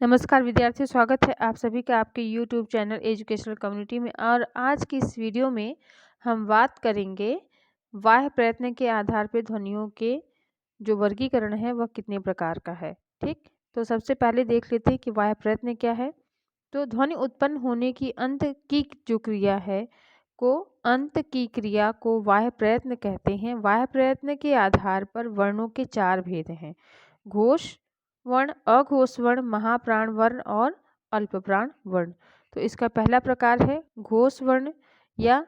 नमस्कार विद्यार्थियों, स्वागत है आप सभी का आपके YouTube चैनल एजुकेशनल कम्युनिटी में। और आज की इस वीडियो में हम बात करेंगे बाह्य प्रयत्न के आधार पर ध्वनियों के जो वर्गीकरण है वह कितने प्रकार का है। ठीक, तो सबसे पहले देख लेते हैं कि बाह्य प्रयत्न क्या है। तो ध्वनि उत्पन्न होने की अंत की जो क्रिया है अंत की क्रिया को बाह्य प्रयत्न कहते हैं। बाह्य प्रयत्न के आधार पर वर्णों के 4 भेद हैं: घोष वर्ण, अघोष वर्ण, महाप्राण वर्ण और अल्पप्राण वर्ण। तो इसका पहला प्रकार है घोष वर्ण या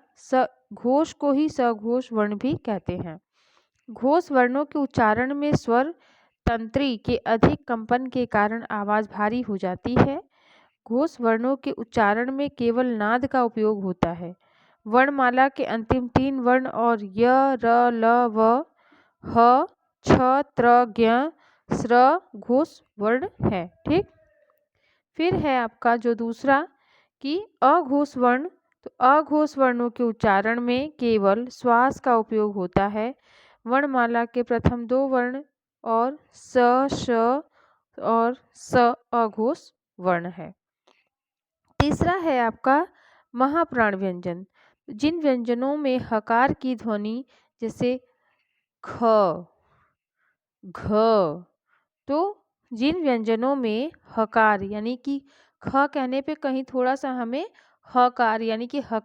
घोष को ही सघोष वर्ण भी कहते हैं। घोष वर्णों के उच्चारण में स्वर तंत्री के अधिक कंपन के कारण आवाज भारी हो जाती है। घोष वर्णों के उच्चारण में केवल नाद का उपयोग होता है। वर्णमाला के अंतिम 3 वर्ण और य, र, ल, व, ह, छ, त्र, ज्ञ, स्र घोष वर्ण है। ठीक, फिर है आपका जो दूसरा कि अघोष वर्ण। तो अघोष वर्णों के उच्चारण में केवल श्वास का उपयोग होता है। वर्णमाला के प्रथम 2 वर्ण और स, श और स अघोष वर्ण है। तीसरा है आपका महाप्राण व्यंजन। जिन व्यंजनों में हकार की ध्वनि जैसे ख, घ, तो जिन व्यंजनों में हकार यानी कि ख कहने पे कहीं थोड़ा सा हमें हकार यानी कि ह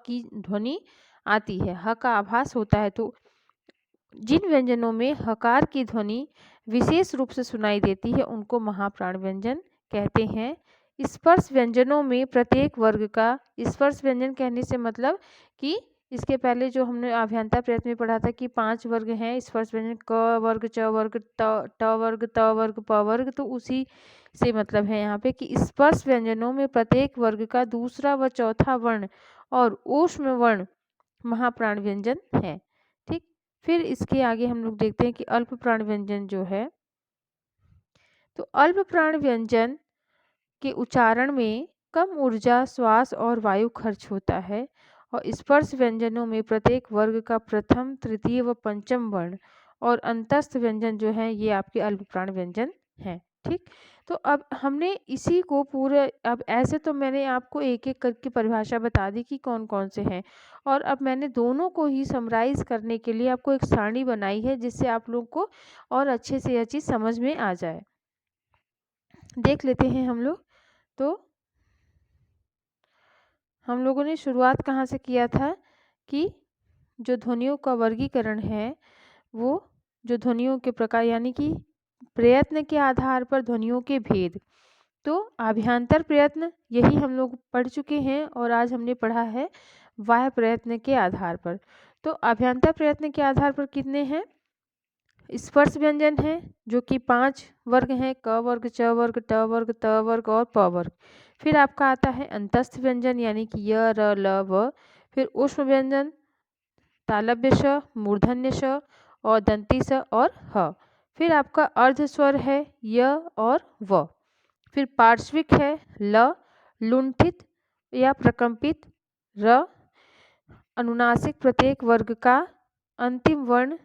की ध्वनि आती है, ह का आभास होता है। तो जिन व्यंजनों में हकार की ध्वनि विशेष रूप से सुनाई देती है उनको महाप्राण व्यंजन कहते हैं। स्पर्श व्यंजनों में प्रत्येक वर्ग का, स्पर्श व्यंजन कहने से मतलब कि इसके पहले जो हमने अभियंता प्रयत्न में पढ़ा था कि 5 वर्ग हैं स्पर्श व्यंजन, क वर्ग, च वर्ग, ट वर्ग, त वर्ग, प वर्ग। तो उसी से मतलब है यहाँ पे कि स्पर्श व्यंजनों में प्रत्येक वर्ग का दूसरा व चौथा वर्ण और ऊष्म वर्ण महाप्राण व्यंजन है। ठीक, फिर इसके आगे हम लोग देखते हैं कि अल्प प्राण व्यंजन जो है। तो अल्प प्राण व्यंजन के उच्चारण में कम ऊर्जा, श्वास और वायु खर्च होता है और स्पर्श व्यंजनों में प्रत्येक वर्ग का प्रथम, तृतीय व पंचम वर्ण और अंतस्थ व्यंजन जो है ये आपके अल्प प्राण व्यंजन हैं। ठीक, तो अब हमने इसी को पूरे, अब ऐसे तो मैंने आपको एक एक करके परिभाषा बता दी कि कौन कौन से हैं, और अब मैंने दोनों को ही समराइज करने के लिए आपको एक सारणी बनाई है जिससे आप लोग को और अच्छे से यह चीज़ समझ में आ जाए। देख लेते हैं हम लोग। तो हम लोगों ने शुरुआत कहाँ से किया था कि जो ध्वनियों का वर्गीकरण है वो जो ध्वनियों के प्रकार यानी कि प्रयत्न के आधार पर ध्वनियों के भेद। तो आभ्यंतर प्रयत्न यही हम लोग पढ़ चुके हैं और आज हमने पढ़ा है बाह्य प्रयत्न के आधार पर। तो आभ्यंतर प्रयत्न के आधार पर कितने हैं? स्पर्श व्यंजन है जो कि 5 वर्ग हैं, क वर्ग, च वर्ग, ट वर्ग, त वर्ग और प वर्ग। फिर आपका आता है अंतस्थ व्यंजन यानी कि य, र, ल, व। फिर ऊष्म व्यंजन तालव्य श, मूर्धन्य श और दंती स और ह। फिर आपका अर्ध स्वर है य और व। फिर पार्श्विक है ल, लुंठित या प्रकंपित र। अनुनासिक प्रत्येक वर्ग का अंतिम वर्ण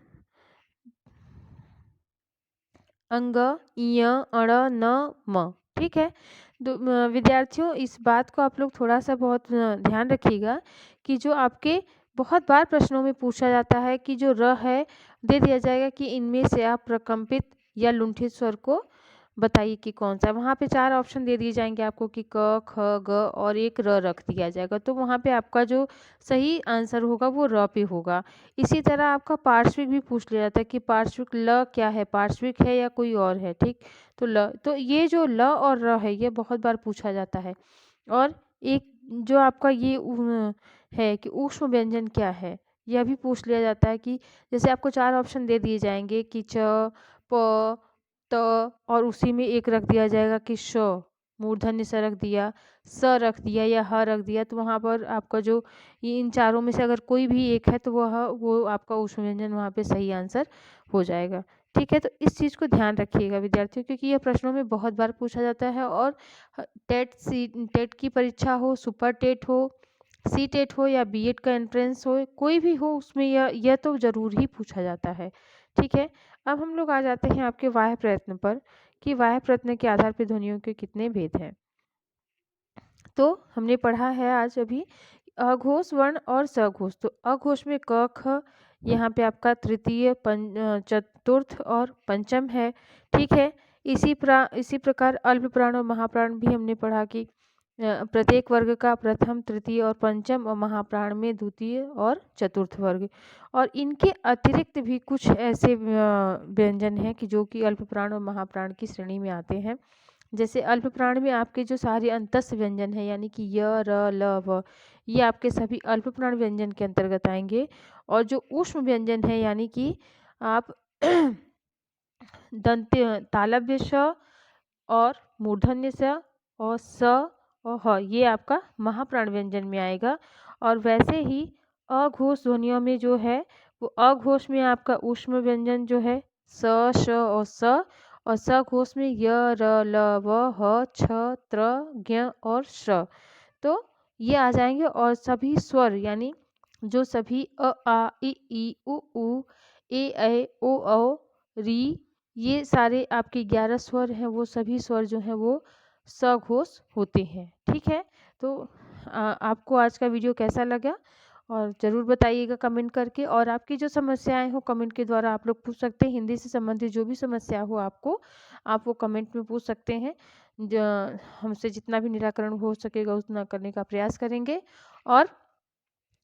अंग, इय, अण, न, म। ठीक है, विद्यार्थियों इस बात को आप लोग थोड़ा सा बहुत ध्यान रखिएगा कि जो आपके बहुत बार प्रश्नों में पूछा जाता है कि जो र है दे दिया जाएगा कि इनमें से आप प्रकंपित या लुंठित स्वर को बताइए कि कौन सा। वहाँ पे 4 ऑप्शन दे दिए जाएंगे आपको कि क, ख, ग और एक र रख दिया जाएगा। तो वहाँ पे आपका जो सही आंसर होगा वो र पे होगा। इसी तरह आपका पार्श्विक भी पूछ लिया जाता है कि पार्श्विक ल क्या है, पार्श्विक है या कोई और है। ठीक, तो ल, तो ये जो ल और र है ये बहुत बार पूछा जाता है। और एक जो आपका ये है कि ऊष्म व्यंजन क्या है यह भी पूछ लिया जाता है कि जैसे आपको 4 ऑप्शन दे दिए जाएंगे कि च, प, त और उसी में एक रख दिया जाएगा कि श, मूर्धन्य स रख दिया, स रख दिया या ह रख दिया। तो वहाँ पर आपका जो ये इन चारों में से अगर कोई भी एक है तो वो आपका ऊष्म व्यंजन वहाँ पे सही आंसर हो जाएगा। ठीक है, तो इस चीज़ को ध्यान रखिएगा विद्यार्थियों, क्योंकि यह प्रश्नों में बहुत बार पूछा जाता है। और टेट की परीक्षा हो, सुपर टेट हो, सी टेट हो या बीएड का एंट्रेंस हो, कोई भी हो उसमें यह तो ज़रूर ही पूछा जाता है। ठीक है, अब हम लोग आ जाते हैं आपके बाह्य प्रयत्न पर कि वाह्य प्रयत्न के आधार पर ध्वनियों के कितने भेद हैं। तो हमने पढ़ा है आज अभी अघोष वर्ण और सघोष। तो अघोष में क ख, यहाँ पे आपका तृतीय, चतुर्थ और पंचम है। ठीक है। इसी प्रकार अल्प प्राण और महाप्राण भी हमने पढ़ा कि प्रत्येक वर्ग का प्रथम, तृतीय और पंचम और महाप्राण में द्वितीय और चतुर्थ वर्ग। और इनके अतिरिक्त भी कुछ ऐसे व्यंजन हैं कि जो कि अल्प प्राण और महाप्राण की श्रेणी में आते हैं। जैसे अल्प प्राण में आपके जो सारे अंतस्थ व्यंजन है यानी कि य, र, ल, व, ये आपके सभी अल्प प्राण व्यंजन के अंतर्गत आएंगे। और जो ऊष्म व्यंजन है यानी कि आप दंत तालव्य श और मूर्धन्य स और स और ह, ये आपका महाप्राण व्यंजन में आएगा। और वैसे ही अघोष ध्वनियों में जो है वो अघोष में आपका ऊष्म व्यंजन जो है स, श और स, और सघोष में य, र, ल, व, ह, छ, त्र, ज्ञ और श। तो ये आ जाएंगे। और सभी स्वर यानी जो सभी अ, आ, ई, उ, ए, ऐ, ओ, औ, री, ये सारे आपके 11 स्वर हैं, वो सभी स्वर जो हैं वो सघोष होते हैं। ठीक है। तो आपको आज का वीडियो कैसा लगा और ज़रूर बताइएगा कमेंट करके। और आपकी जो समस्याएं हो कमेंट के द्वारा आप लोग पूछ सकते हैं। हिंदी से संबंधित जो भी समस्या हो आपको, आप वो कमेंट में पूछ सकते हैं। हमसे जितना भी निराकरण हो सकेगा उतना करने का प्रयास करेंगे। और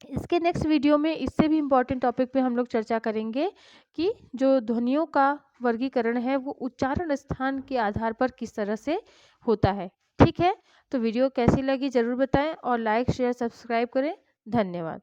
इसके नेक्स्ट वीडियो में इससे भी इम्पोर्टेंट टॉपिक पे हम लोग चर्चा करेंगे कि जो ध्वनियों का वर्गीकरण है वो उच्चारण स्थान के आधार पर किस तरह से होता है। ठीक है। तो वीडियो कैसी लगी ज़रूर बताएं और लाइक, शेयर, सब्सक्राइब करें। धन्यवाद।